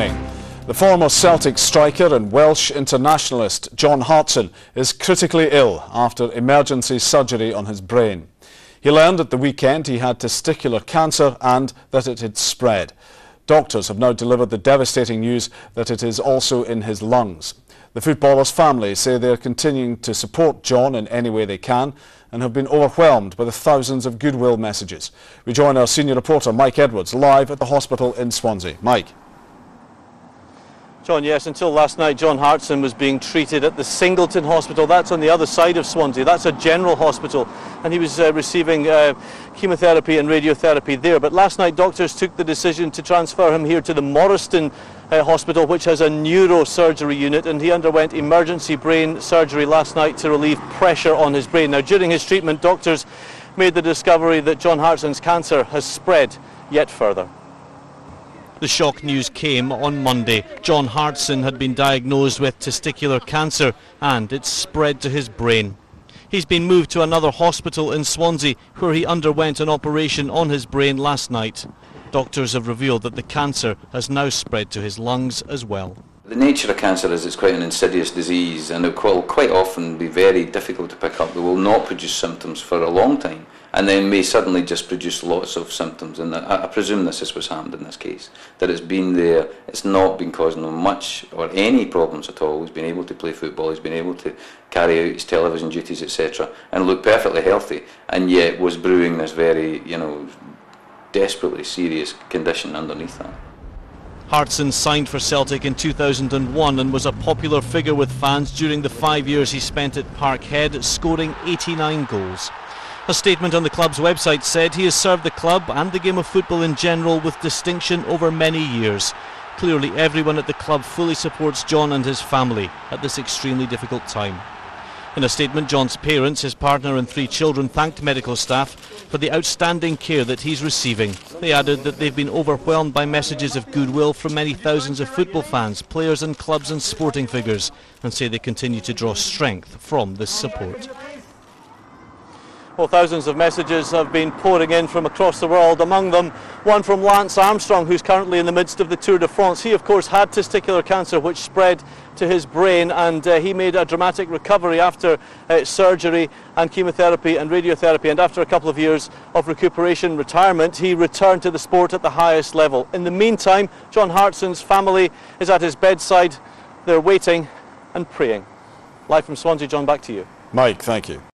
evening. The former Celtic striker and Welsh internationalist John Hartson is critically ill after emergency surgery on his brain. He learned at the weekend he had testicular cancer and that it had spread. Doctors have now delivered the devastating news that it is also in his lungs. The footballer's family say they are continuing to support John in any way they can and have been overwhelmed by the thousands of goodwill messages. We join our senior reporter Mike Edwards live at the hospital in Swansea. Mike. John, yes, until last night John Hartson was being treated at the Singleton Hospital. That's on the other side of Swansea. That's a general hospital, and he was receiving chemotherapy and radiotherapy there. But last night doctors took the decision to transfer him here to the Morriston Hospital, which has a neurosurgery unit, and he underwent emergency brain surgery last night to relieve pressure on his brain. Now, during his treatment, doctors made the discovery that John Hartson's cancer has spread yet further. The shock news came on Monday. John Hartson had been diagnosed with testicular cancer and it spread to his brain. He's been moved to another hospital in Swansea where he underwent an operation on his brain last night. Doctors have revealed that the cancer has now spread to his lungs as well. The nature of cancer is it's quite an insidious disease, and it will quite often be very difficult to pick up. It will not produce symptoms for a long time and then may suddenly just produce lots of symptoms, and I presume this is what's happened in this case, that it's been there, it's not been causing him much or any problems at all. He's been able to play football, he's been able to carry out his television duties, etc., and look perfectly healthy, and yet was brewing this very, desperately serious condition underneath that. Hartson signed for Celtic in 2001 and was a popular figure with fans during the 5 years he spent at Parkhead, scoring 89 goals. A statement on the club's website said he has served the club and the game of football in general with distinction over many years. Clearly everyone at the club fully supports John and his family at this extremely difficult time. In a statement, John's parents, his partner and 3 children thanked medical staff for the outstanding care that he's receiving. They added that they've been overwhelmed by messages of goodwill from many thousands of football fans, players and clubs and sporting figures, and say they continue to draw strength from this support. Well, thousands of messages have been pouring in from across the world, among them one from Lance Armstrong, who's currently in the midst of the Tour de France. He, of course, had testicular cancer, which spread to his brain, and he made a dramatic recovery after surgery and chemotherapy and radiotherapy, and after a couple of years of recuperation, retirement, he returned to the sport at the highest level. In the meantime, John Hartson's family is at his bedside. They're waiting and praying. Live from Swansea, John, back to you. Mike, thank you.